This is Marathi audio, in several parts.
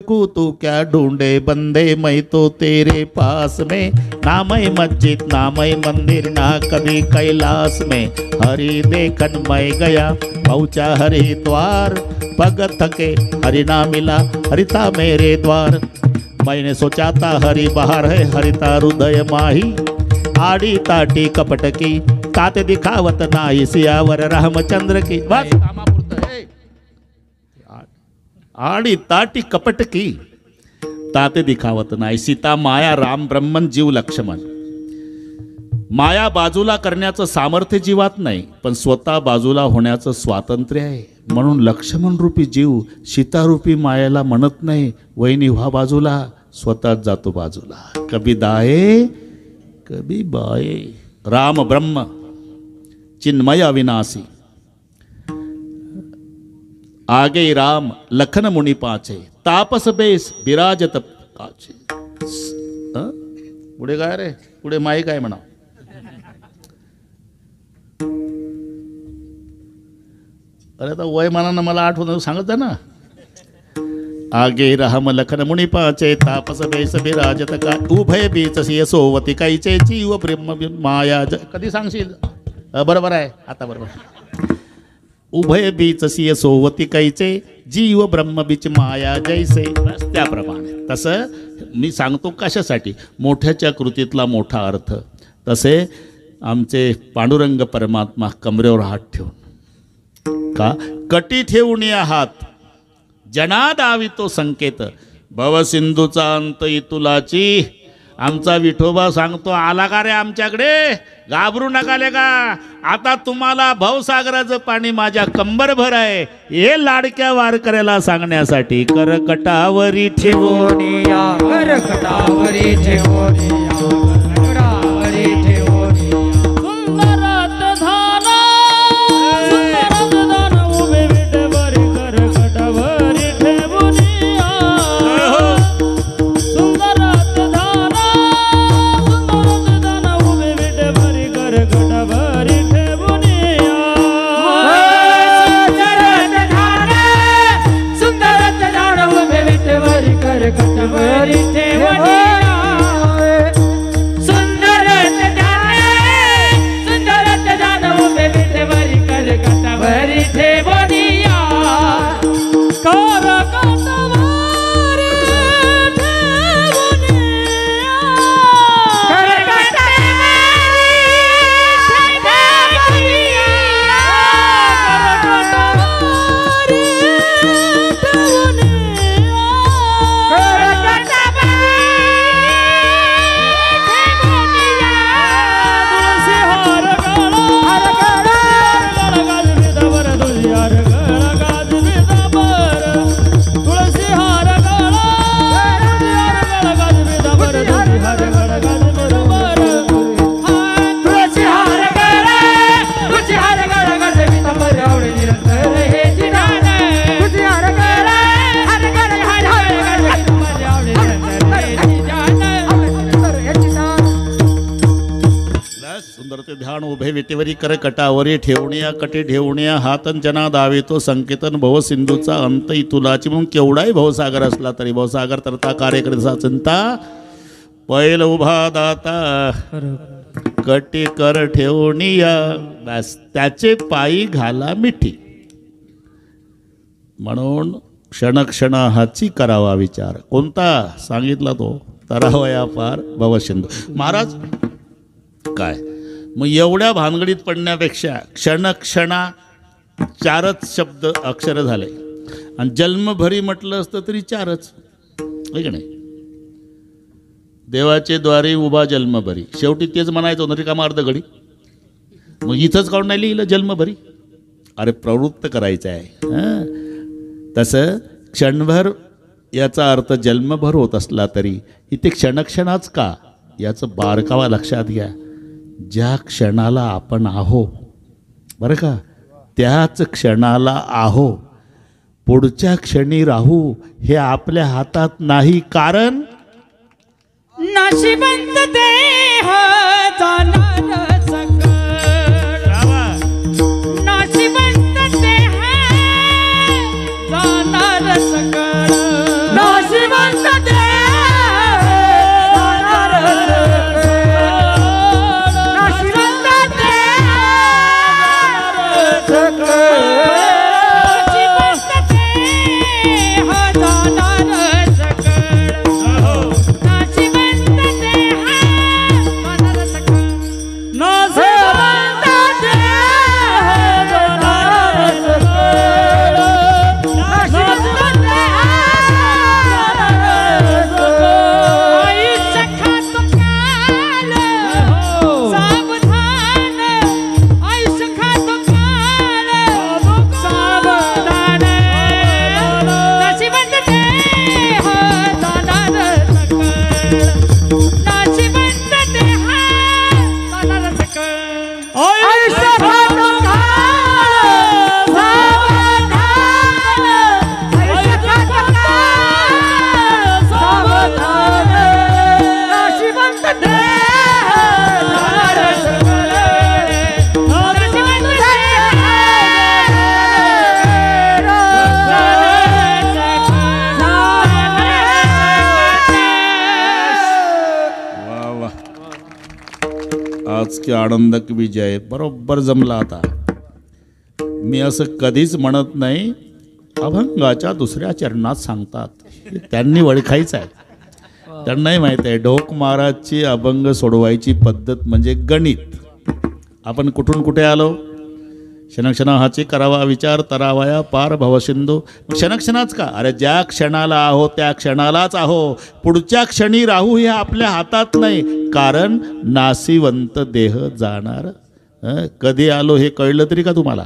रुकू तू क्या ढूंढे बंदे मैं तो तेरे पास में। ना मैं मस्जिद ना मैं मंदिर ना कभी कैलाश में। हरि देखन मैं गया पहुँचा हरिद्वार। भगत थके हरि ना मिला हरिता मेरे द्वार। मैंने सोचा था हरि बाहर है हरिता हृदय माही। आड़ी ताटी कपट की ताते दिखावत नाही सियावर रामचंद्र की। बस आड़ी ताटी कपट की ताते दिखावत नाही। सीता माया राम ब्रह्मन जीव लक्ष्मण। माया बाजूला करण्याचं सामर्थ्य जीवात नाही पण स्वतः बाजूला होण्याचं स्वातंत्र्य आहे। म्हणून लक्ष्मण रूपी जीव सीता रूपी मायाला म्हणत नाही वहिनी व्हा बाजूला, स्वतःच जातो बाजूला। कभी दाए कभी बाए। राम ब्रह्म चिन्मय अविनाशी। आगे राम लखन मुनि पाचे। तापस बेस विराजत काचे। पुढे काय रे, पुढे माई काय म्हणा। अरे आता वय मानानं मला आठवण सांगत ना। आगे राम लखन मुनि पाचे। तापस बेस विराजत का। उभय बीच सिय सोवती काईचे। जीव ब्रह्म माया कधी सांगशील बरोबर आहे आता बरोबर। उभय बीच सिय सोवती कैचे। जीव ब्रह्म बीच माया जैसे। बस त्याप्रमाणे तसं मी सांगतो कशासाठी, मोठ्याच्या कृतीतला मोठा अर्थ। तसे आमचे पांडुरंग परमात्मा कमरेवर हात ठेवून का कटी ठेवून या हात जनादावी तो संकेत। भवसिंधूचा अंत इतुलाची। आमचा विठोबा सांगतो आला का रे आमच्याकडे, घाबरू नका ले का। आता तुम्हाला भवसागराचं पाणी माझ्या कंबरभर आहे हे लाडक्या वारकऱ्याला सांगण्यासाठी। करकटावरी ठेवोनिया करकटावरी ठेवोनिया करकटावरी ठेवोनिया। सुंदरात धाना सुंदरात धाना उभे विटेवरी करकटावरी ठेवोनिया। सुंदरात धाना सुंदरात धाना उभे विटेवरी करकटावरी ठेवोनिया। सुंदरात धाना सुंदरात धाना उभे विटेवरी करकटावरी ठेवोनिया। ध्यान उभे विटेवरी करकटावरी ठेवण्या कटे ठेवण्या हातन जना दावे तो संकेतन भव सिंधूचा अंत इतुलाची। म्हणून केवढाही भवसागर असला तरी भवसागर तरता कार्यकर्ता चिंता पैल उभा दाता कटे कर ठेवणिया। बस त्याचे पायी घाला मिठी। म्हणून क्षणक्षणाची करावा विचार। कोणता सांगितला तो तरावया पार भवसिंधू। महाराज काय मग एवढ्या भानगडीत पडण्यापेक्षा क्षणक्षणा चारच शब्द अक्षर झाले आणि जन्मभरी म्हटलं असतं तरी चारच आहे की नाही। देवाचे द्वारे उभा जन्मभरी शेवटी तेच म्हणायचं नरी कामा अर्ध घडी। मग इथंच काढून नाही लिहिलं जन्मभरी। अरे प्रवृत्त करायचं आहे। तसं क्षणभर याचा अर्थ जन्मभर होत असला तरी इथे क्षणक्षणाच का याचं बारकावा लक्षात घ्या। ज्या क्षणाला आपण आहो बरं का त्याच क्षणाला आहो। पुढच्या क्षणी राहू हे आपल्या हातात नाही। कारण नशिबंत देह जाणार सकळ। नशिबंत देह जाणार सकळ। आज की आनंदक विजय बरोबर जमला आता. मी असं कधीच म्हणत नाही, अभंगाच्या दुसऱ्या चरणात सांगतात त्यांनी ओळखायचं आहे. त्यांनाही माहीत आहे ढोक महाराजची अभंग सोडवायची पद्धत म्हणजे गणित. आपण कुठून कुठे आलो? क्षणक्षणा हाची करावा विचार तरावया पार भवसिंधू. क्षणक्षणाच का? अरे ज्या क्षणाला आहो त्या क्षणालाच आहो, पुढच्या क्षणी राहू हे आपल्या हातात नाही. कारण नासिवंत देह जाणार. कधी आलो हे कळलं तरी का तुम्हाला?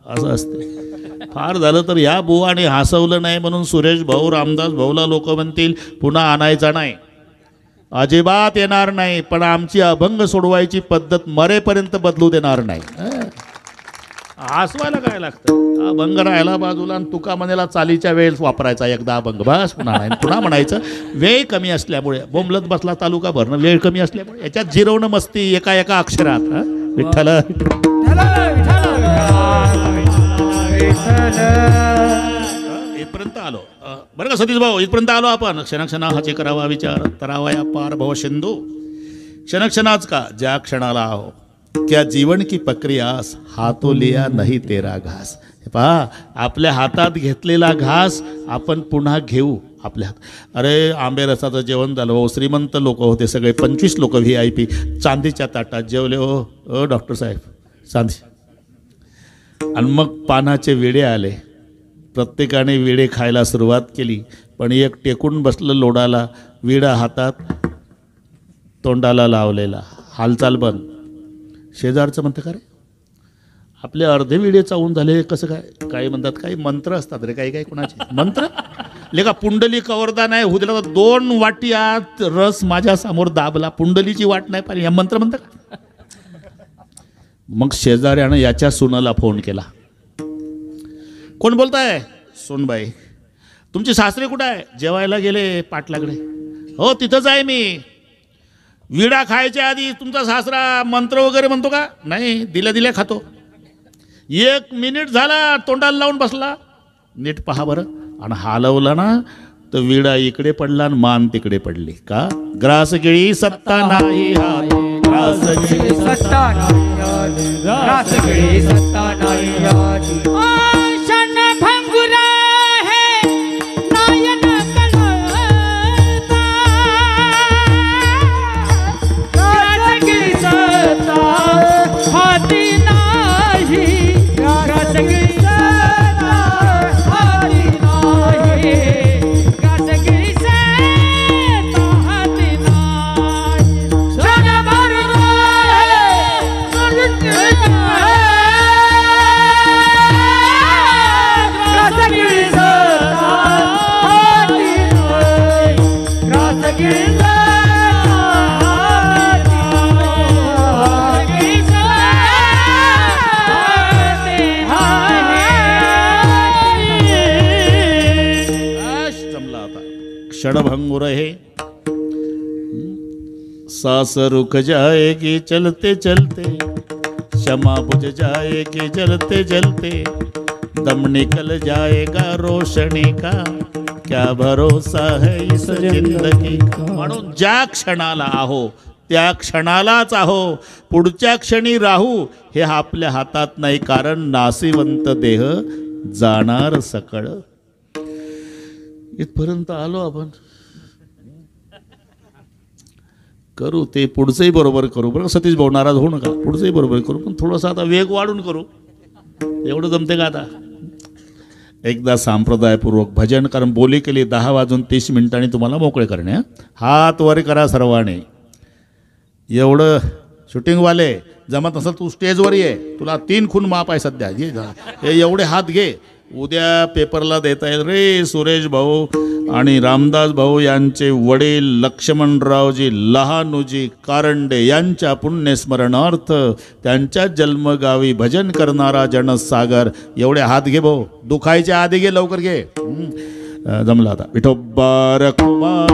असं असते. फार झालं तर या बुवाने हसवलं नाही म्हणून सुरेश भाऊ रामदास भाऊला लोक म्हणतील पुन्हा आणायचा नाही. अजिबात येणार नाही. पण आमची अभंग सोडवायची पद्धत मरेपर्यंत बदलू देणार नाही. हसवायला काय लागतं? अभंग राहायला बाजूला आणि तुका म्हणायला चालीच्या वेळेस वापरायचा एकदा अभंग, बस पुन्हा नाही. पुन्हा म्हणायचं वेळ कमी असल्यामुळे, बोंबलत बसला तालुका भरणं, वेळ कमी असल्यामुळे याच्यात जिरवणं मस्ती एका एका अक्षरात. विठ्ठल इथपर्यंत आलो बरं का सतीश भाऊ? इथपर्यंत आलो आपण. क्षणक्षणा हाचे करावा विचार तरावया पार भव सिंधू. क्षणक्षणाच का? ज्या क्षणाला आहो क्या जीवन की प्रक्रियास हातो लिया नाही तेरा घास. पहा, आपल्या हातात घेतलेला घास आपण पुन्हा घेऊ आपल्या हात. अरे आंबे रसाचं जेवण झालं हो, श्रीमंत लोक होते सगळे, 25 लोक VIP चांदीच्या ताटात जेवले हो डॉक्टर साहेब, चांदी. आणि मग पानाचे विडे आले, प्रत्येकाने विडे खायला सुरुवात केली. पण एक टेकून बसलं लोडाला, विडा हातात तोंडाला लावलेला, हालचाल बंद. शेजारचं म्हणतं का रे आपले अर्धे विडे चावून झाले कसं काय? काही म्हणतात काही मंत्र असतात रे, काही काही कुणाचे मंत्र लेखा. पुंडली कवरदा नाही हुदला 2 वाटी आत रस माझ्या समोर दाबला, पुंडलीची वाट नाही पाहिली, या मंत्र म्हणतं का? मग शेजाऱ्यानं याच्या सुनाला फोन केला. कोण बोलताय? सोनबाई. तुमचे सासरे कुठं आहे? जेवायला गेले पाटलाकडे. हो तिथंच आहे मी. विडा खायच्या आधी तुमचा सासरा मंत्र वगैरे म्हणतो का? नाही, दिल्या दिल्या खातो. 1 मिनिट झाला तोंडाला लावून बसला. नीट पहा बरं. आणि हलवला ना तर विडा इकडे पडला आणि मान तिकडे पडली. का? ग्रास गिळी सत्ता नाही हाती, ग्रास गिळी सत्ता नाही, ग्रास गिळी सत्ता नाही. क्षण भंगुरा है नयन कलता, ग्रास गिळी सत्ता हाती नाही, ग्रास गिळी सत्ता हाती नाही, ग्रास गिळी सत्ता हाती नाही. क्षण भंगुरा क्षणभंगुर है सांस रुक जाएगी चलते चलते, क्षमा बुझ जाएगी जलते जलते, दम निकल जाएगा रोशनी का, क्या भरोसा है इस जिंदगी का. म्हणून ज्या क्षणाला आहो त्या क्षणालाच आहो, पुढच्या क्षणी राहू हे आपल्या हातात नाही, कारण नासिवंत देह जाणार सकळ. इथपर्यंत आलो आपण. करू ते पुढचंही बरोबर करू बरं. सतीश भाऊ नाराज होऊ नका, पुढचंही बरोबर करू, पण थोडंसं आता वेग वाढून करू. एवढं जमते का आता? एकदा संप्रदायपूर्वक भजन, कारण बोली केली 10:30 तुम्हाला मोकळे करणे. हात वर करा सर्वांनी. एवढं शूटिंगवाले जमत नसेल तू स्टेजवर ये, तुला 3 खून माप आहे सध्या. हे एवढे हात घे, उद्या पेपरला देता येईल रे. सुरेश भाऊ आणि रामदास भाऊ यांचे वडील लक्ष्मणरावजी लहानूजी कारंडे यांच्या पुण्यस्मरणार्थ त्यांच्या जन्मगावी भजन करणारा जनसागर. एवढे हात घे भाऊ, दुखायच्या आधी घे, लवकर घे. जमला आता. विठोबा रखुमा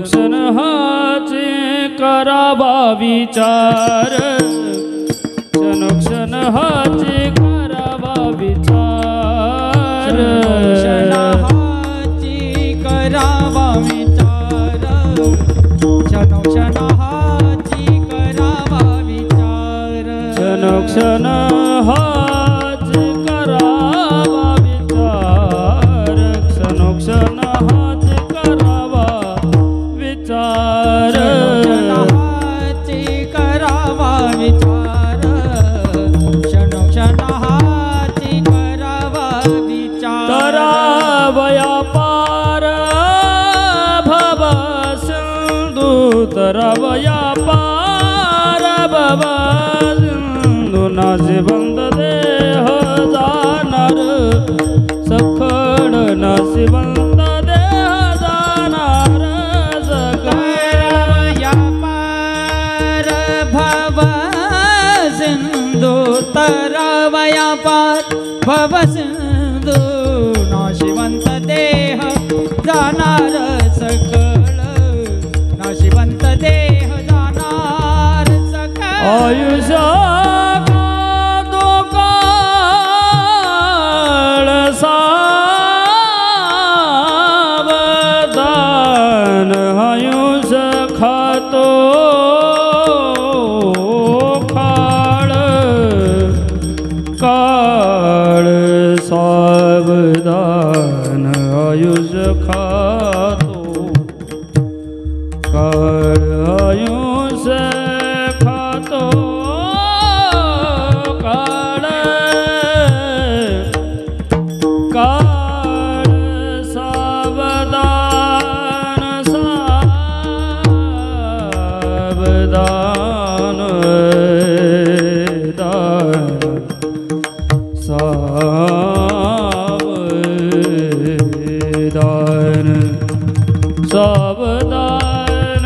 क्षण हाचे करावा विचार. क्षण हाचे करावा विचार. क्षण हाची करावा विचार. क्षण हाची करावा विचार. क्षण हाची करावा विचार. क्षण हाची करावा विचार. क्षणाची करावा विचार. क्षणाची करावा विचार. तरावया पार भव सिंधू. तरावया पार भव सिंधू. नाशिवंत देह जाणार सखड. नाशिवंत तरवया पार भव सिंधू. नाशिवंत देह जाणार सकळ. नाशिवंत देह जाणार सकळ. आयुष्य तो काळ सावधान. आयुष्य खातो काळ सावधान. आयुष्य खातो काळ. आयुष्य खातो काळ. काळ सावधान सावधान. सावधान सावधान.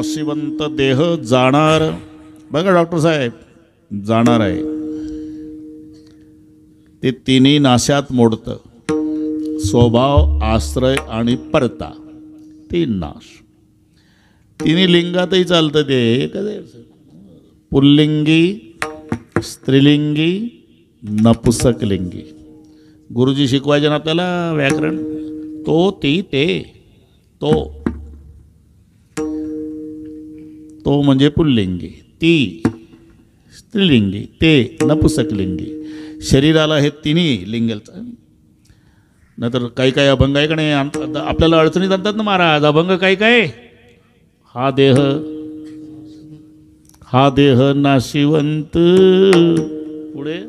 नाशिवंत देह जाणार. बघा डॉक्टर साहेब, जाणार आहे. ते तिन्ही नाशात मोडतं. स्वभाव, आश्रय आणि परता, तीन नाश. तिन्ही लिंगातही चालतं ते. पुल्लिंगी, स्त्रीलिंगी, नपुसकलिंगी. गुरुजी शिकवायचे ना आपल्याला व्याकरण. तो, ती, ते. तो म्हणजे पुल्लिंगी, ती स्त्रीलिंगी, ते नपुसकलिंगी. शरीराला हे तिन्ही लिंगाचं. नाहीतर काही काही अभंग आहे का नाही, आपल्याला अडचणीत आणतात ना महाराज. अभंग काही काय, हा देह नाशिवंत, पुढे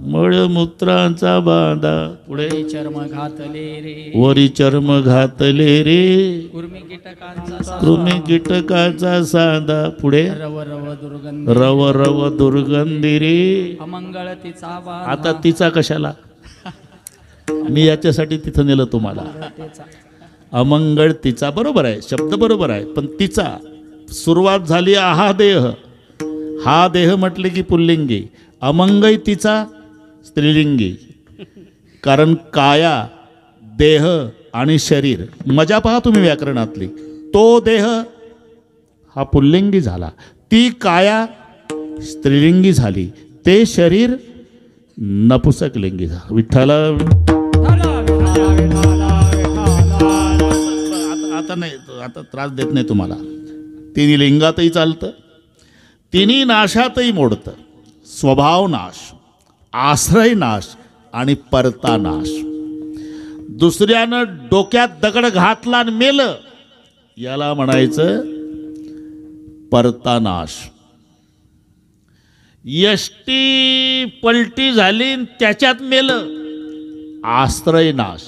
मळमूत्रांचा बांधा, पुढे चर्म घातले रे, वरी चर्म घातले रे, कृमी कीटकाचा सांदा, पुढे रव रव दुर्गंध, रव रव दुर्गंधी रे. अमंगळ तिचा बाधा. आता तिचा कशाला, मी याच्यासाठी तिथं नेलं तुम्हाला. अमंगळ तिचा, बरोबर आहे, शब्द बरोबर आहे, पण तिचा सुरुवात झाली हा देह. हा देह म्हटले की पुल्लिंगी, अमंगई तिचा स्त्रीलिंगी. कारण काया, देह आणि शरीर, मजा पहा तुम्ही व्याकरणातली. तो देह हा पुल्लिंगी झाला, ती काया स्त्रीलिंगी झाली, ते शरीर नपुसकलिंगी झालं. विठ्ठला आता नाही, आता त्रास देत नाही तुम्हाला. तिन्ही लिंगातही चालतं, तिन्ही नाशातही मोडतं. स्वभाव नाश, आश्रय नाश आणि परता नाश. दुसऱ्यानं डोक्यात दगड घातला आणि मेलं, याला म्हणायचं परता नाश. यष्टी पलटी झाली त्याच्यात मेलं, आश्रय नाश.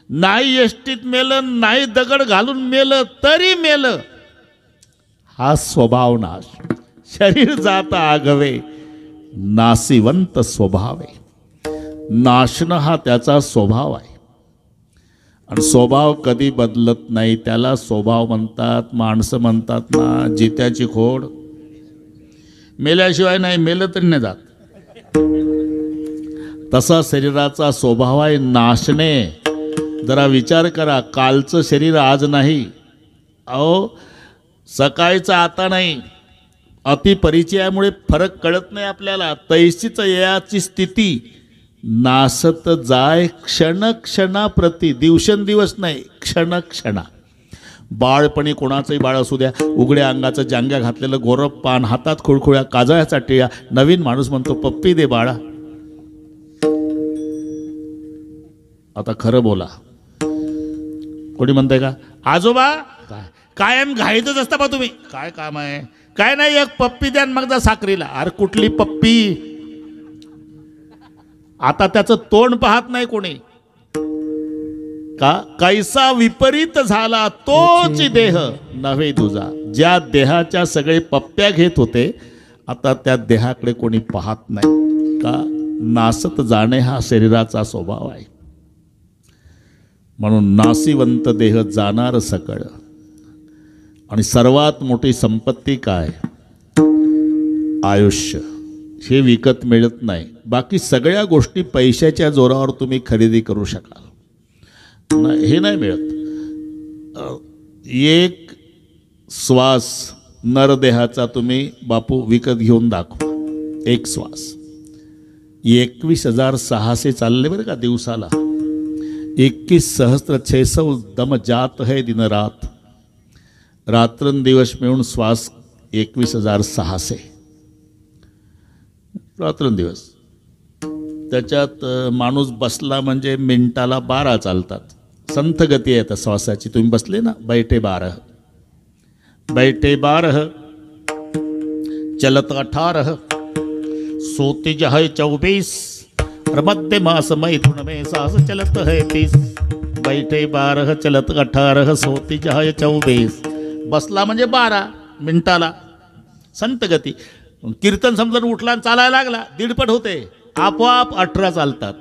नाही यष्टीत मेलं, नाही दगड घालून मेलं तरी मेलं, हा स्वभाव नाश. शरीर जात आगवे, नासिवंत स्वभाव आहे. नाशनं हा त्याचा स्वभाव आहे. आणि स्वभाव कधी बदलत नाही, त्याला स्वभाव म्हणतात. माणसं म्हणतात ना, जित्याची खोड, मेल्याशिवाय नाही, मेलं तरी नाही जात. तसा शरीराचा स्वभाव आहे नाशने. जरा विचार करा, कालचं शरीर आज नाही, अहो सकाळचं आता नाही. अतिपरिचयामुळे फरक कळत नाही आपल्याला. तैसीच याची स्थिती नासत जाय क्षणक्षणाप्रती, दिवसेंदिवस नाही, क्षणक्षणा. बाळपणी कोणाचंही बाळ असू द्या, उघड्या अंगाचं जांग्या घातलेलं गोरं पान, हातात खुळखुळ्या काजळ्याचा टिळा, नवीन माणूस म्हणतो पप्पी दे बाळा. आता खरं बोला, कोणी म्हणताय का आजोबा काय कायम घाईतच असता बा तुम्ही, काय काम आहे, काय नाही, एक पप्पी द्या मग जा साखरीला. अरे कुठली पप्पी, आता त्याचं तोंड पाहत नाही कोणी. का कैसा विपरीत झाला तोच देह नव्हे तुझा. ज्या देहाच्या सगळे पप्प्या घेत होते, आता त्या देहाकडे कोणी पाहत नाही. का नासत जाणे हा शरीराचा स्वभाव आहे. म्हणून नासिवंत देह जाणार सकळ. आणि सर्वात मोठी संपत्ती काय, आयुष्य. हे विकत मिळत नाही. बाकी सगळ्या गोष्टी पैशाच्या जोरावर तुम्ही खरेदी करू शकाल, हे नाही मिळत. एक श्वास नरदेहाचा तुम्ही बापू विकत घेऊन दाखवा. एक श्वास 21,600 चालले बरं का दिवसाला. 21,600 दम जात है दिन रात. रात्रंदिवस मिळून श्वास 21,600 रात्रंदिवस. त्याच्यात माणूस बसला म्हणजे मिनिटाला 12 चालतात. संथ गती आहे त्या श्वासाची. तुम्ही बसले ना, बैठे 12, बैठे 12, चलत 18, सोते जह 24, और मध्य मास मैथुन में सांस चलत है 30. बैठे 12, चलत 18, सोते जह 24. बसला म्हणजे 12 मिनिटाला. संत गती. कीर्तन समजून उठला आणि चालायला लागला, 1.5 होते, आपोआप 18 चालतात.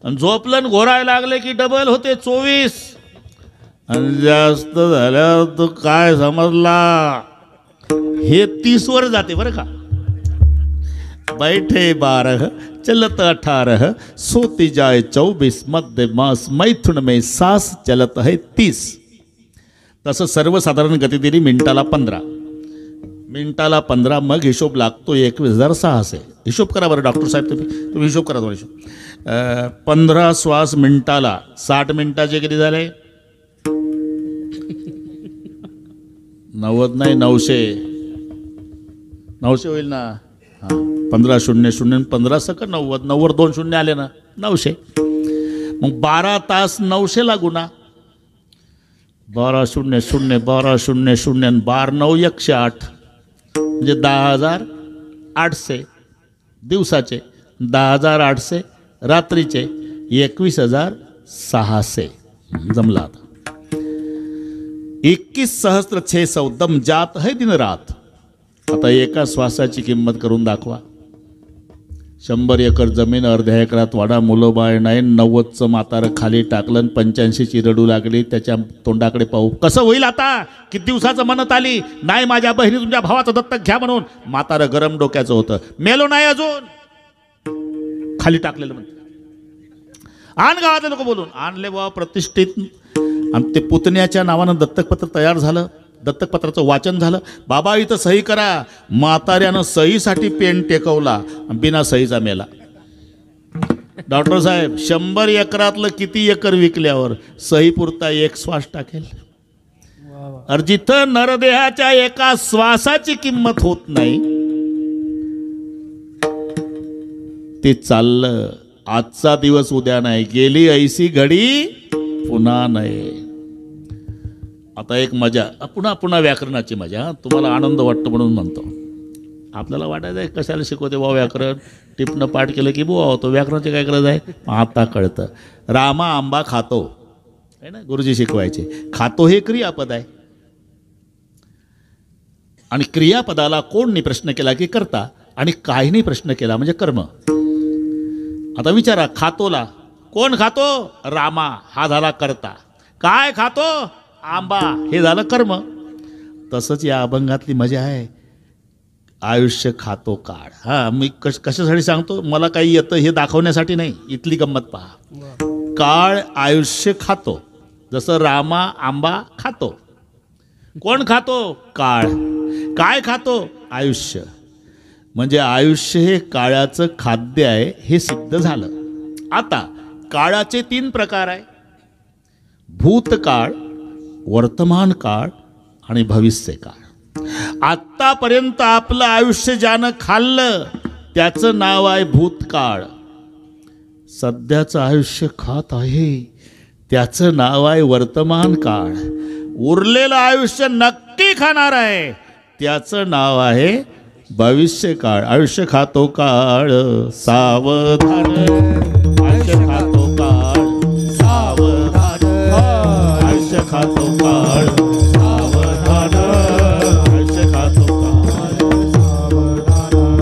आणि झोपलन घोरायला लागले की डबल होते 24. आणि जास्त झाल्यावर तो काय समजला, हे 30 वर जाते बरं का. बैठे 12 चलत 18 सोती जाए 24 मध्य मास मैथुन में सास चलत है 30. तसं सर्वसाधारण गती दिली मिनिटाला 15, मग हिशोब लागतो 21,600. हिशोब करा बरं डॉक्टर साहेब, तुम्ही हिशोब करा थोडा हिशोब. 15 श्वास मिनिटाला 60 मिनिटाचे किती झाले? 90 नाही 900 होईल ना. हां 15 शून्य शून्य 15 सकट 90 2 शून्य आले ना 900. मग 12 तास 900 लागू ना. 12 शून्य शून्य 12 शून्य शून्य 12 9 108 म्हणजे 10,800 दिवसाचे, 10,800 रात्रीचे, 21,600 जमला. आता 21,600 दम जात है दिन रात. आता एका श्वासाची किंमत करून दाखवा. 100 एकर जमीन अर्ध्या एकरात वाडा, मुलं बाळ नाही, 90चं म्हातारं खाली टाकलं, 85ची रडू लागली. त्याच्या तोंडाकडे पाहू कसं होईल आता. किती दिवसाचं म्हणत आली नाही माझ्या बहिणी तुमच्या भावाचं दत्तक घ्या म्हणून. म्हातारं गरम डोक्याचं होतं, मेलो नाही अजून, खाली टाकलेलं म्हणते. आण गावातले लोक बोलून आणले बाबा प्रतिष्ठित. आणि ते पुतण्याच्या नावानं दत्तकपत्र तयार झालं, दत्तकपत्राचं वाचन झालं. बाबा इथं सही करा. म्हाताऱ्यानं सहीसाठी पेन टेकवला, बिना सहीचा मेला. डॉक्टर साहेब 100 एकरातलं किती एकर विकल्यावर सही पुरता एक श्वास टाकेल. अरे जिथं नरदेहाच्या एका श्वासाची किंमत होत नाही ते चाललं. आजचा दिवस उद्या नाही, गेली ऐसी घडी पुन्हा नाही. आता एक मजा, पुन्हा व्याकरणाची मजा. तुम्हाला आनंद वाटतो म्हणून म्हणतो. आपल्याला वाटायचं आहे कशाला शिकवते बुवा व्याकरण, टिपणं पाठ केलं की बुवा होतो. व्याकरणाची काय गरज आहे, आता कळतं. रामा आंबा खातो आहे ना, गुरुजी शिकवायचे. खातो हे क्रियापद आहे, आणि क्रियापदाला कोणनी प्रश्न केला की करता, आणि काहीनी प्रश्न केला म्हणजे कर्म. आता विचारा, खातोला कोण खातो? रामा, हा झाला करता. काय खातो? आंबा, हे झालं कर्म. तसंच या अभंगातली मजा आहे. आयुष्य खातो काळ. हा मी कशासाठी सांगतो, मला काही येतं हे दाखवण्यासाठी नाही, इथली गंमत पहा. काळ आयुष्य खातो, जसं रामा आंबा खातो. कोण खातो? काळ. काय खातो? आयुष्य. म्हणजे आयुष्य हे काळाचं खाद्य आहे हे सिद्ध झालं. आता काळाचे 3 प्रकार आहे, भूतकाळ, वर्तमान काळ आणि भविष्य काळ. आत्तापर्यंत आपलं आयुष्य ज्यानं खाल्लं त्याचं नाव आहे भूतकाळ. सध्याचं आयुष्य खात आहे त्याचं नाव आहे वर्तमान काळ. उरलेलं आयुष्य नक्की खाणार आहे त्याचं नाव आहे भविष्य काळ. आयुष्य खातो काळ सावधान, आयुष्य खातो काळ सावधान, आयुष्य खातो काळ सावधान, आयुष्य खातो काळ सावधान.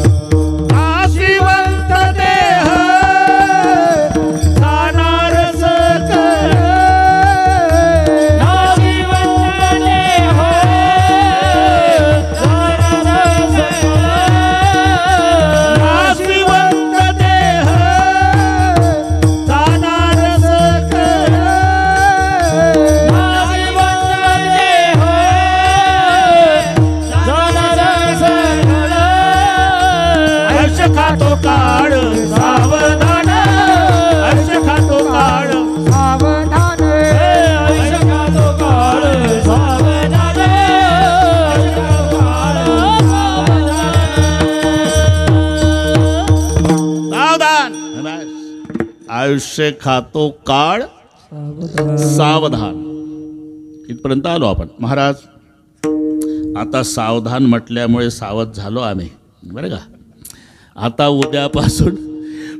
नाशिवंत देह जाणार सकळ, नाशिवंत देह जाणार सकळ, नाशिवंत देह जाणार सकळ, आयुष्य खातो काळ सावधान, आयुष्य खातो काळ सावधान, आयुष्य खातो काळ सावधान, सावधान. आयुष्य खातो काळ सावधान. इथपर्यंत आलो आपण. महाराज आता सावधान म्हटल्यामुळे सावध झालो आम्ही, बरं का. आता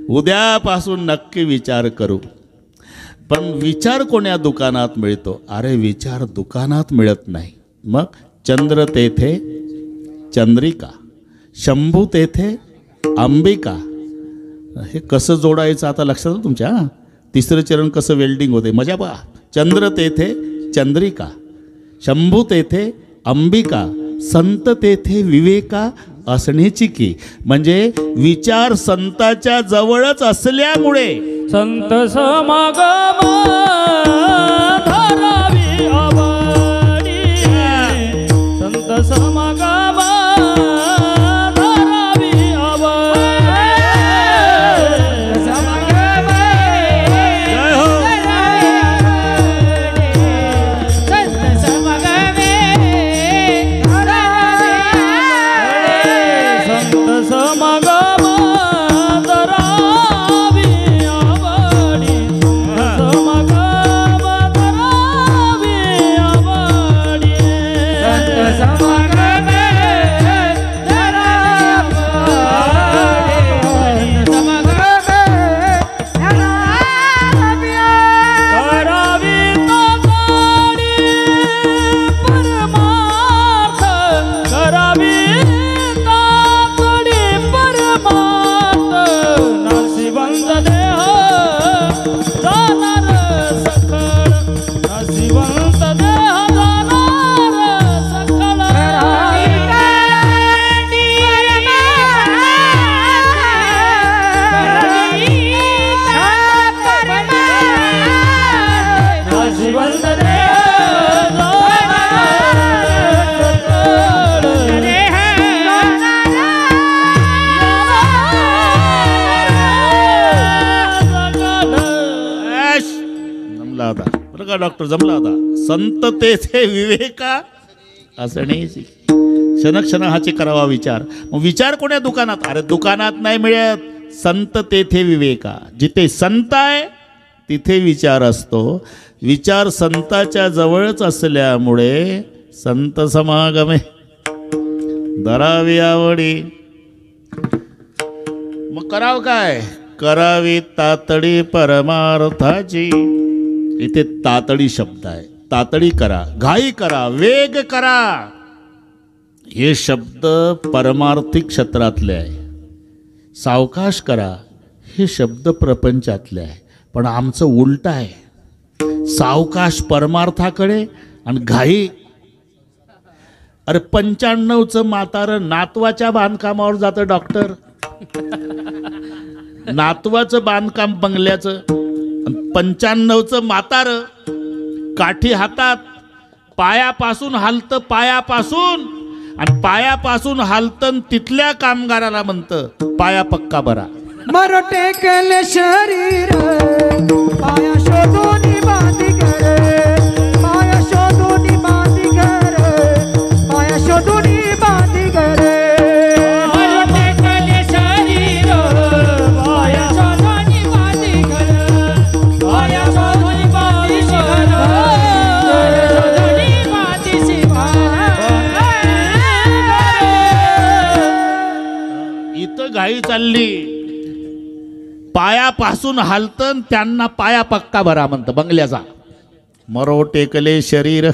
उद्यापासून नक्की विचार करू. पण विचार कोण्या दुकानात मिळतो? अरे विचार दुकानात मिळत नाही. मग चंद्र तेथे चंद्रिका, शंभू तेथे अंबिका. हे कसं जोडायचं आता लक्षात तुमच्या. 3रं चरण कसं वेल्डिंग होते, मजा पहा. चंद्र तेथे चंद्रिका, शंभू तेथे अंबिका, संत तेथे विवेका असण्याची की. म्हणजे विचार संताच्या जवळच असल्यामुळे संत समागम धरावी आवडी, संत समागम धरावी आवडी. जय हो. संत समागम धरावी आवडी, समागम धरावी आवडी. संत समागम धरावी आवडी, समागम धरावी करावी तातडी परमार्थ, करावी तातडी परमार्थ. नाशिवंत देह जाणार सखळ, नाशिवंत देह जाणार सखळ. नाशिवंत देह ऐश. जमला होता बरं का डॉक्टर, जमला होता. संत तेथे विवेका असण्याची. क्षणक्षणाची करावा विचार. मग विचार कोण्या दुकानात? अरे दुकानात नाही मिळत. संत तेथे विवेका. जिथे संत आहे तिथे विचार असतो. विचार संताच्या जवळच असल्यामुळे संत समागमे धरावी आवडी. मग करावं काय? करावी तातडी परमार्थाची. इथे तातडी शब्द आहे. तातडी करा, घाई करा, वेग करा. हे शब्द परमार्थिक क्षेत्रातले आहे. सावकाश करा हे शब्द प्रपंचातले आहे. पण आमचं उलट आहे. सावकाश परमार्थाकडे आणि घाई. अरे 95चं म्हातारं नातवाच्या बांधकामावर जातं डॉक्टर. नातवाचं बांधकाम बंगल्याचं. 95चं म्हातारं काठी हातात, पायापासून हालतं, पायापासून. आणि पायापासून हालतं तिथल्या कामगाराला म्हणतं पाया पक्का बरा. मर टेकले शरीर पाया शोधून बांधी घर, पाया शोधून बांधी घर, पाया शोधून बांधी घर. मर टेकले शरीर पाया शोधून बांधी घर, पाया शोधून बांधी घर, शोधून बांधीशी इथं घाई चालली. पायापासून हालतन त्यांना पाया पक्का भरा म्हणतं बंगल्याचा. मरो टेकले शरीर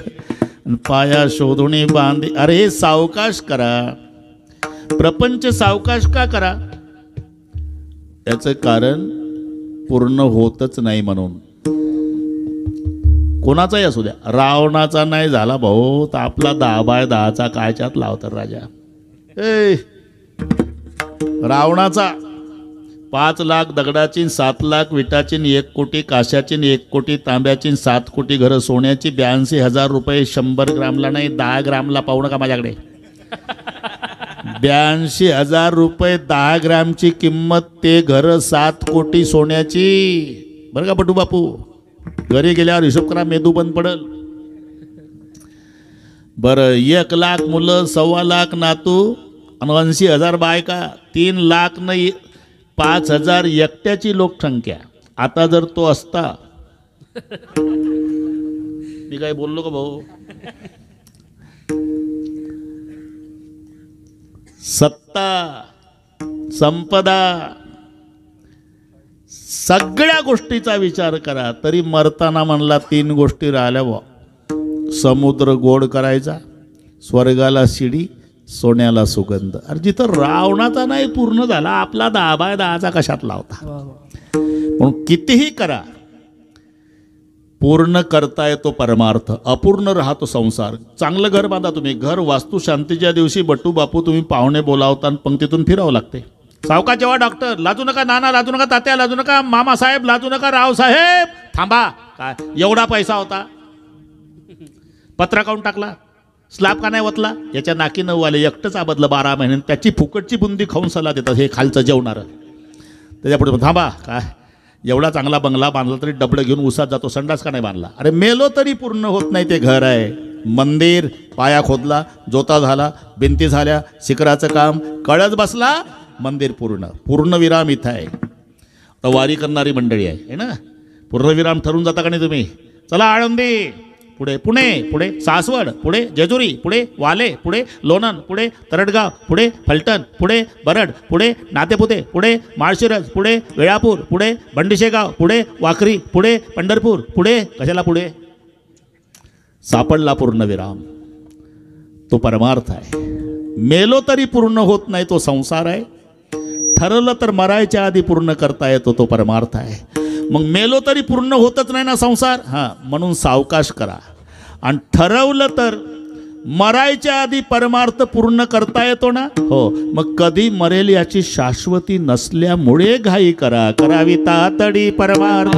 पाया शोधुनी बांधी. अरे हे सावकाश करा. प्रपंच सावकाश का करा? याचं कारण पूर्ण होतच नाही म्हणून. कोणाचाही असू द्या. रावणाचा नाही झाला भाऊ तर आपला 10/10चा कायच्यात लावतात राजा. ए रावणाचा 5 लाख दगडाची, 7 लाख विटाची, 1 कोटी काशाची, 1 कोटी तांब्याची, 7 कोटी घरं सोन्याची, 82,000 रुपये 100 ग्रामला नाही 10 ग्रामला पाहू नका माझ्याकडे. 82,000 रुपये 10 ग्रामची किंमत. ते घरं 7 कोटी सोन्याची. बरं का पटू बापू? घरी गेल्यावर हिशोब करा, मेंदू बंद पडल. बरं 1 लाख मुलं, 1.25 लाख नातू आणि 80,000 बायका. 3 लाख नाही 5,000 एकट्याची लोकसंख्या. आता जर तो असता, मी काय बोललो का भाऊ? सत्ता, संपदा, सगळ्या गोष्टीचा विचार करा. तरी मरताना म्हणला 3 गोष्टी राहिल्या बुवा. समुद्र गोड करायचा, स्वर्गाला शिडी, सोन्याला सुगंध. अरे जिथं रावणाचा नाही पूर्ण झाला आपला 10/10चा कशात लावता? म्हणून कितीही करा पूर्ण करता येतो परमार्थ, अपूर्ण राहतो संसार. चांगलं घर बांधा तुम्ही. घर वास्तू शांतीच्या दिवशी बट्टू बापू तुम्ही पाहुणे बोलावता आणि पंक्तीतून फिरावं लागते. सावका जेव्हा डॉक्टर, लाजू नका नाना, लाजू नका तात्या, लाजू नका मामासाहेब, लाजू नका रावसाहेब. थांबा, काय एवढा पैसा होता, पत्रा काढून टाकला, स्लॅब का नाही वतला. याच्या नाकी नऊवाले एकटंच आबदलं 12 महिने, त्याची फुकटची बुंदी खाऊन सल्ला देतात हे खालचं जेवणारं. त्याच्यापुढे थांबा, काय एवढा चांगला बंगला बांधला तरी डबडं घेऊन उसात जातो, संडास का नाही बांधला. अरे मेलो तरी पूर्ण होत नाही ते घर आहे. मंदिर पाया खोदला, जोता झाला, भिंती झाल्या, शिखराचं काम, कळस बसला, मंदिर पूर्ण. पूर्णविराम इथं आहे. तर वारी करणारी मंडळी आहे ना. पूर्णविराम ठरून जाता का नाही तुम्ही. चला आळंदी, पुढे पुणे, पुढे सासवड, पुढे जेजुरी, पुढे वाले, पुढे लोणंद, पुढे तरडगाव, पुढे फलटण, पुढे बरड, पुढे नातेपुते, पुढे माळशिरस, पुढे वेळापूर, पुढे बंडिशेगाव, पुढे वाखरी, पुढे पंढरपूर, पुढे कशाला पुढे. सापडला पूर्णविराम, तो परमार्थ आहे. मेलो तरी पूर्ण होत नाही तो संसार आहे. ठरवलं तर मरायच्या आधी पूर्ण करता येतो तो परमार्थ आहे. मग मेलो तरी पूर्ण होतच नाही ना संसार. हां, म्हणून सावकाश करा. आणि ठरवलं तर मरायच्या आधी परमार्थ पूर्ण करता येतो ना. हो, मग कधी मरेल याची शाश्वती नसल्यामुळे घाई करा. करावी तातडी परमार्थ.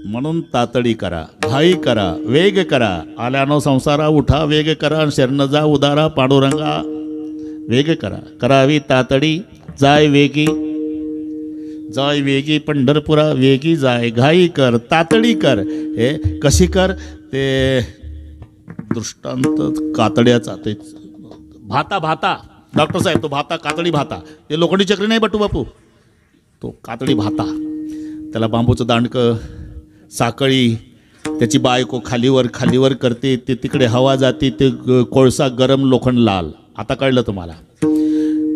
म्हणून तातडी करा, घाई करा, वेग करा. आल्यानो संसारा उठा वेग करा, शरण जा उदारा पांडुरंगा. वेग करा, करावी तातडी, जाय वेगी, जाय वेगी पंढरपुरा, वेगी जाय, घाई कर, तातडी कर. हे कशी कर ते दृष्टांत कातड्याचा. ते भाता, भाता डॉक्टर साहेब, तो भाता, कातडी भाता. ते लोखंडी चक्री नाही बटू बापू, तो कातडी भाता. त्याला बांबूचं दांडकं, साखळी, त्याची बायको खालीवर खालीवर करते, ते तिकडे हवा जाते, ते कोळसा गरम, लोखंड लाल. आता कळलं तुम्हाला.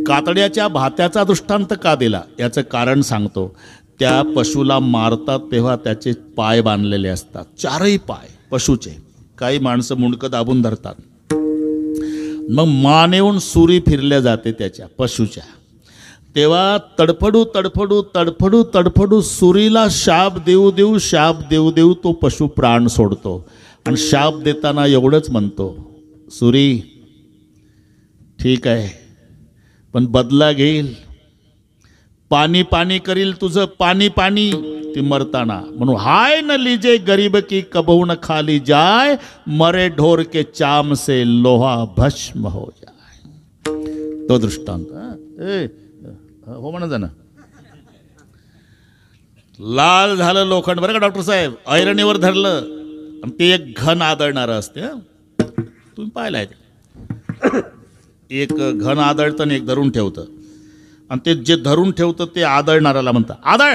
कातड्याच्या भात्याचा दृष्टांत का दिला याचं कारण सांगतो. त्या पशुला मारतात तेव्हा त्याचे पाय बांधलेले असतात, 4ही पाय पशुचे. काही माणसं मुंडकं दाबून धरतात, मग मान येऊन सुरी फिरल्या जाते त्याच्या पशुच्या. तेव्हा तडफडू तडफडू तडफडू तडफडू सुरीला शाप देऊ देऊ शाप देऊ देऊ तो पशु प्राण सोडतो. आणि शाप देताना एवढंच म्हणतो, सुरी ठीक आहे पण बदला घेईल, पाणी पाणी करील तुझं, पाणी पाणी ती मरताना. म्हणून हाय न लीजे गरीब की कबहू न खाली जाय, मरे ढोर के चाम से लोहा भस्म हो जाय. तो दृष्टांत. हो म्हणा ना. लाल झालं लोखंड बरं का डॉक्टर साहेब, ऐरणीवर धरलं आणि ते एक घन आदळणारं असते. तुम्ही पाहिलाय ते. एक घन आदळतं आणि एक धरून ठेवतं. आणि ते जे धरून ठेवतं ते आदळणाऱ्याला म्हणतं आदळ.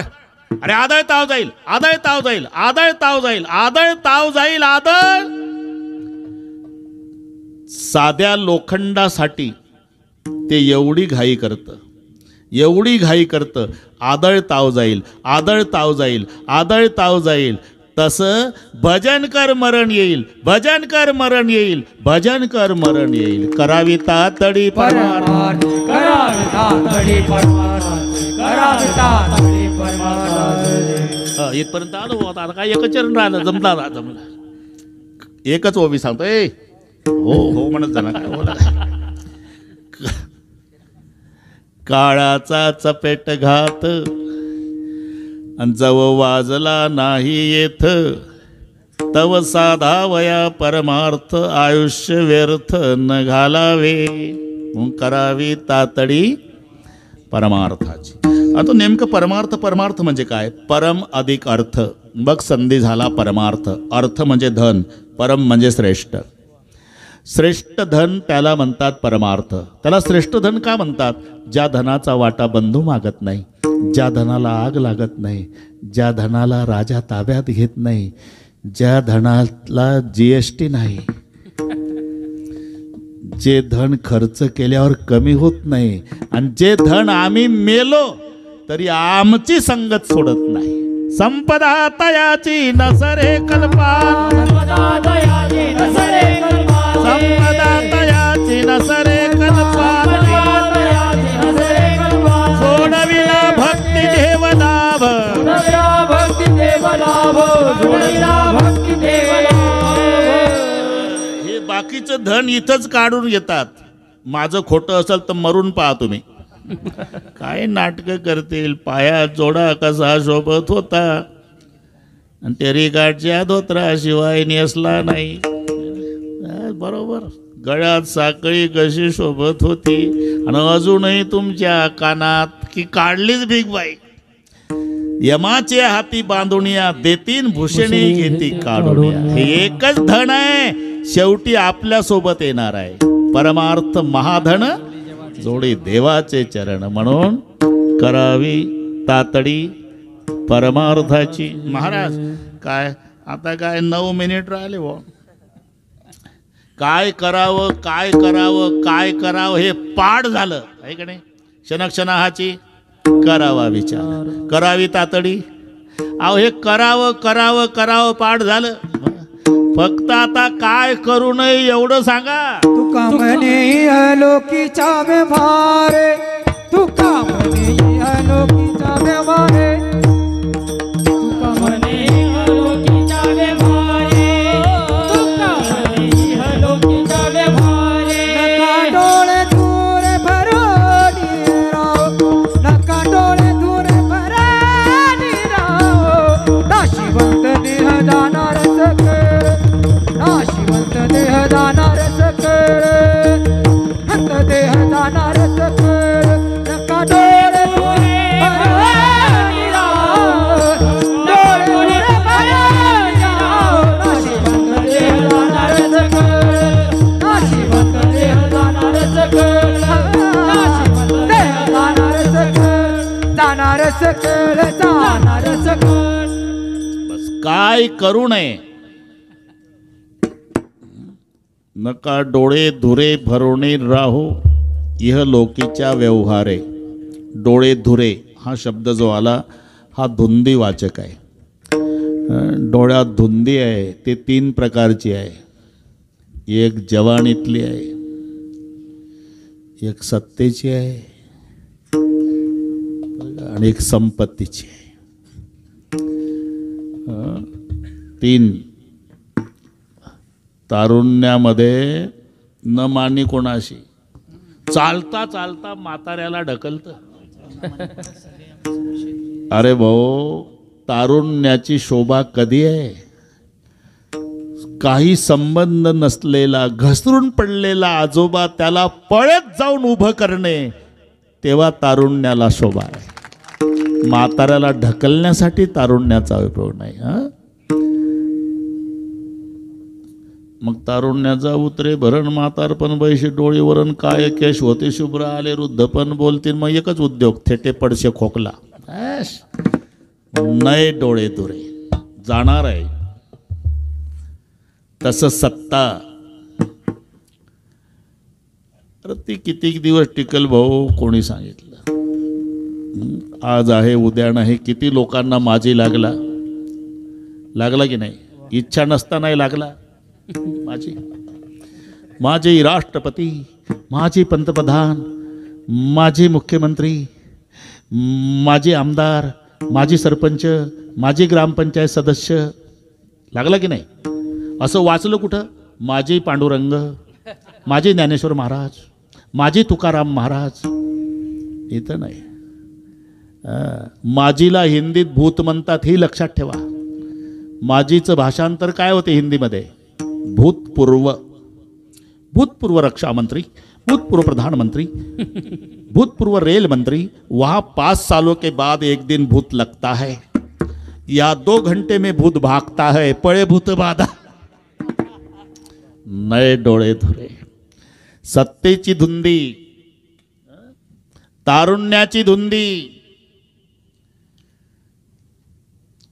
अरे आदळ ताव जाईल, आदळ ताव जाईल, आदळ ताव जाईल, आदळ ताव जाईल, आदळ. साध्या लोखंडासाठी ते एवढी घाई करतं, एवढी घाई करतं, आदळ ताव जाईल, आदळ ताव जाईल, आदळ ताव जाईल. तसं भजन कर मरण येईल, भजन कर मरण येईल, भजन कर मरण येईल. करावी तातडी परमार्थ, करावी तातडी परमार्थ, करावी तातडी परमार्थ. इथपर्यंत आलो. आता काय एकच चरण राहिलं, जमला जमला. एकच ओबी सांगतो. ए हो हो म्हणत जाणार काय बोला. काळाचा चपेट घात जव वाजला नाही येथ, तव साधावया परमार्थ, आयुष्य व्यर्थ न घालावे. करावी तातडी परमार्थाची. आता नेमकं परमार्थ, परमार्थ म्हणजे काय. परम अधिक अर्थ, मग संधी झाला परमार्थ. अर्थ म्हणजे धन, परम म्हणजे श्रेष्ठ. श्रेष्ठ धन त्याला म्हणतात परमार्थ. त्याला श्रेष्ठ धन का म्हणतात. ज्या धनाचा वाटा बंधू मागत नाही, ज्या धनाला आग लागत नाही, ज्या धनाला राजा ताब्यात घेत नाही, ज्या धनाला GST नाही, जे धन खर्च केल्यावर कमी होत नाही, आणि जे धन आम्ही मेलो तरी आमची संगत सोडत नाही. संपदा तयाची नसरे कल्पान, संपदा तयाची नसरे कल्पान, संपदा तयाची नसरे कल्पान, संपदा तयाची नसरे कल्पान. जोडला भक्ती देव लाभ जोडला भक्ती देव लाभ हे बाकीचं धन इथंच काढून घेतात. माझं खोटं असेल तर मरून पहा तुम्ही. काय नाटकं करतील. पाया जोडा कसा शोभत होता आणि तेरीकाठच्या धोत्राशिवाय नेसला नाही. बरोबर. गळ्यात साखळी कशी शोभत होती आणि अजूनही तुमच्या कानात की काढलीच भीकबाई. यमाचे हाती बांधुनिया देतीन भूषणी घेती काढूया. हे एकच धन आहे शेवटी आपल्या सोबत येणार आहे. परमार्थ महाधन जोडी देवाचे चरण म्हणून करावी तातडी परमार्थाची. महाराज काय आता काय 9 मिनिट राहिले हो. काय करावं काय करावं काय करावं हे पाठ झालं आहे का नाही. क्षणक्षणाची करावा विचार करावी तातडी. अहो हे करावं करावं करावं पाठ झालं. फक्त आता काय करू नये एवढं सांगा. तुका म्हणे लोकीचा व्यवहार तुका म्हणे लोकीचा व्यवहार तुका म्हणे लोकीचा व्यवहार तुका म्हणे लोकीचा व्यवहार नका डोळे दूर भरोनी राव नका डोळे दूर भरोनी राव. नाशिवंत देह जाणार सकळ नाशिवंत देह जाणार सकळ हंत देह जाणार सकळ. नका डोळे दूर भरोनी राव डोळे दूर भरोनी राव. नाशिवंत देह जाणार सकळ नाशिवंत देह जाणार सकळ नाशिवंत देह जाणार सकळ जाणार सकळ जाणार सकळ. बस काय करू नये. नका डोळे धुरे भरोणे राहो इह लोकीच्या व्यवहारे. डोळे धुरे हा शब्द जो आला हा धुंदी वाचक आहे. डोळ्यात धुंदी आहे ते 3 प्रकारची आहे. एक जवानीतली आहे, एक सत्तेची आहे आणि एक संपत्तीची आहे. 3 तारुण्यामध्ये न मानी कोणाशी. चालता चालता म्हाताऱ्याला ढकलतं. अरे भाऊ तारुण्याची शोभा कधी आहे. काही संबंध नसलेला घसरून पडलेला आजोबा त्याला पळत जाऊन उभं करणे तेव्हा तारुण्याला शोभा आहे. म्हाताऱ्याला ढकलण्यासाठी तारुण्याचा उपयोग नाही. मग तारुण्याचा उतरे भरण म्हातारपण बैशी डोळी वरण काय केश होते शुभ्र आले वृद्धपण बोलतील. मग एकच उद्योग थेटे पडशे खोकला. नये डोळे दुरे जाणार आहे. तसं सत्ता अरे ती किती दिवस टिकल भाऊ कोणी सांगितलं. आज आहे उद्या नाही. किती लोकांना माझी लागला की नाही. इच्छा नसतानाही लागला. माझे राष्ट्रपती माझे पंतप्रधान माझे मुख्यमंत्री माझे आमदार माझे सरपंच माझे ग्रामपंचायत सदस्य लागला की नाही. असं वाचलं कुठं. माझे पांडुरंग माझे ज्ञानेश्वर महाराज माझे तुकाराम महाराज इथं नाही. माझीला हिंदीत भूत म्हणतात ही लक्षात ठेवा. माझीचं भाषांतर काय होते हिंदीमध्ये. भूतपूर्व भूतपूर्व रक्षा मंत्री भूतपूर्व प्रधानमंत्री भूतपूर्व रेल मंत्री. वहाँ 5 सालों के बाद एक दिन भूत लगता है या 2 घंटे में भूत भागता है. पळे भूत बाधा. नये डोळे धुरे. सत्तेची धुंदी तारुण्याची धुंदी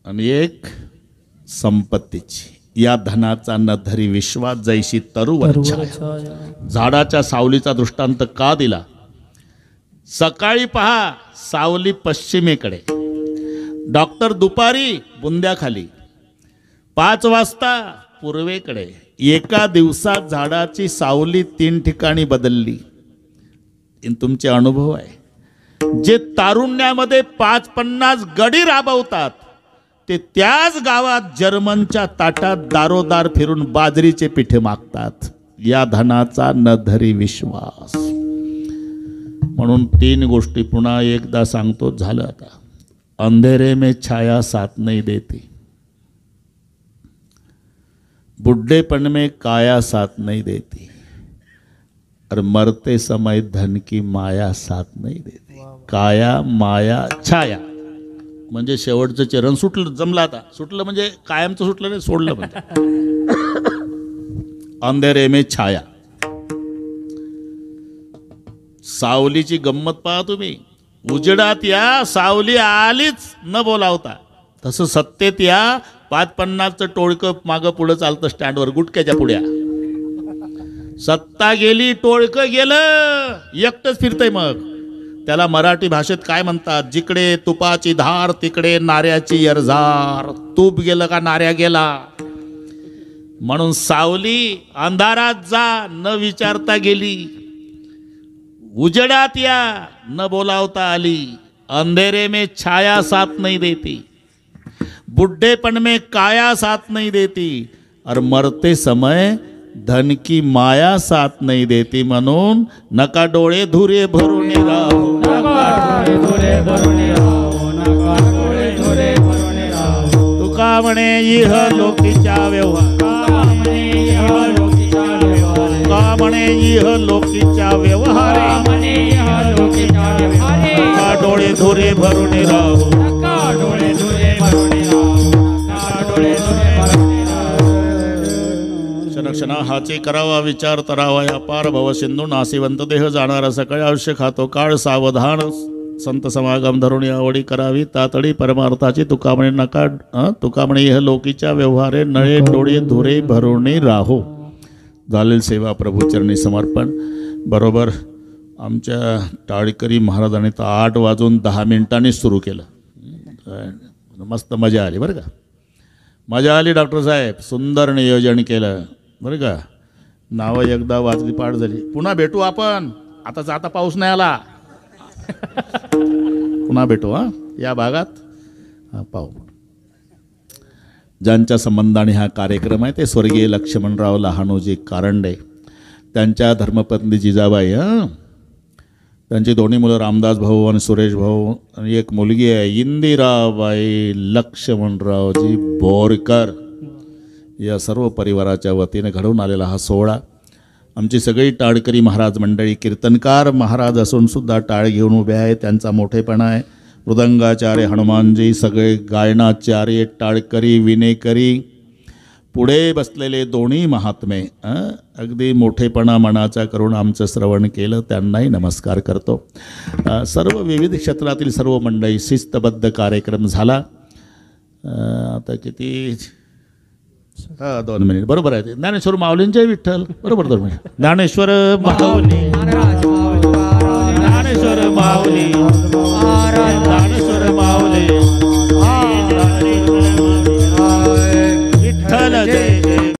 आणि एक संपत्तीची. या धनाचा न धरी विश्वास जैशी तरुवर झाडाच्या सावलीचा दृष्टांत का दिला. सकाळी पहा सावली पश्चिमेकडे. डॉक्टर दुपारी बुंद्याखाली. 5 वाजता पूर्वेकडे. एका दिवसात झाडाची सावली 3 ठिकाणी बदलली. तुमचे अनुभव आहे. जे तारुण्यामध्ये 5-50 गडी राबवतात ते त्याच गावात जर्मनच्या ताटात दारोदार फिरून बाजरीचे पिठे मागतात. या धनाचा न धरी विश्वास. म्हणून 3 गोष्टी पुन्हा एकदा सांगतो, झालं आता. अंधेरे में छाया साथ नहीं देती, बुढ़ेपन में काया साथ नहीं देती, और मरते समय धन की माया साथ नहीं देती. काया माया छाया म्हणजे शेवटचं चरण सुटलं, जमलं आता. सुटलं म्हणजे कायमचं सुटलं नाही, सोडलं म्हणजे. अंधेरे में छाया. सावलीची गंमत पहा तुम्ही. उजेडात या, सावली आलीच न बोलावता. तसं सत्तेत या, 5-50चं टोळकं मागं पुढं चालतं स्टँडवर गुटक्याच्या पुढ्या. सत्ता गेली, टोळकं गेलं, एकटंच फिरतंय. मग त्याला मराठी भाषेत काय म्हणतात? जिकडे तुपाची धार तिकडे नाऱ्याची यरझार. तूप गेलं का नाऱ्या गेला. म्हणून सावली अंधारात जा न विचारता गेली, उजेडात या न बोलावता आली. अंधेरे में छाया साथ नहीं देती, बुढ़ेपन में काया साथ नहीं देती, और मरते समय धन की माया साथ नहीं देती. म्हणून नका डोळे धुरे भरून राहो, तुका म्हणे इह लोकीच्या व्यवहार, तुका म्हणे इह लोकीच्या व्यवहारे, नका डोळे धुरे भरून राहो. क्षणक्षणा हाचे करावा विचार तरावा. या पार भव सिंधू नासिवंत देह जाणारा सकाळी आयुष्य खातो काळ. सावधान संत समागम धरून आवडी करावी तातडी परमार्थाची. तुका म्हणे नका तुका म्हणे यह लोकीच्या व्यवहारे, नळे डोळे धुरे भरुणे राहो. झालेल सेवा प्रभूचरणी समर्पण. बरोबर आमच्या टाळकरी महाराजांनी तर 8:10 सुरू केलं. मस्त मजा आली बरं का. मजा आली डॉक्टर साहेब. सुंदर नियोजन केलं बरं का. नावं एकदा वाचली पाठ झाली. पुन्हा भेटू आपण. आता पाऊस नाही आला. पुन्हा भेटू हा या भागात. पाहू. ज्यांच्या संबंधाने हा कार्यक्रम आहे ते स्वर्गीय लक्ष्मणराव लहानोजी कारंडे, त्यांच्या धर्मपत्नी जिजाबाई. त्यांची 2 मुलं रामदास भाऊ आणि सुरेश भाऊ, आणि एक मुलगी आहे इंदिराबाई लक्ष्मणरावजी बोरकर. या सर्व परिवाराच्या वतीने घडवून आलेला हा सोहळा. आमची सगळी टाळकरी महाराज मंडळी, कीर्तनकार महाराज असून सुद्धा टाळ घेऊन उभे आहे, त्यांचा मोठेपणा आहे. मृदंगाचार्य हनुमानजी, सगळे गायनाचार्य, टाळकरी, विनेकरी, पुढे बसलेले दोन्ही महात्मे अगदी मोठेपणा मनाचा करून आमचं श्रवण केलं, त्यांनाही नमस्कार करतो. सर्व विविध क्षेत्रातील सर्व मंडळी. शिस्तबद्ध कार्यक्रम झाला. आता किती 2 मिनिट बरोबर आहे. ज्ञानेश्वर माऊलींचे विठ्ठल बरोबर 2 मिनिट. ज्ञानेश्वर माऊली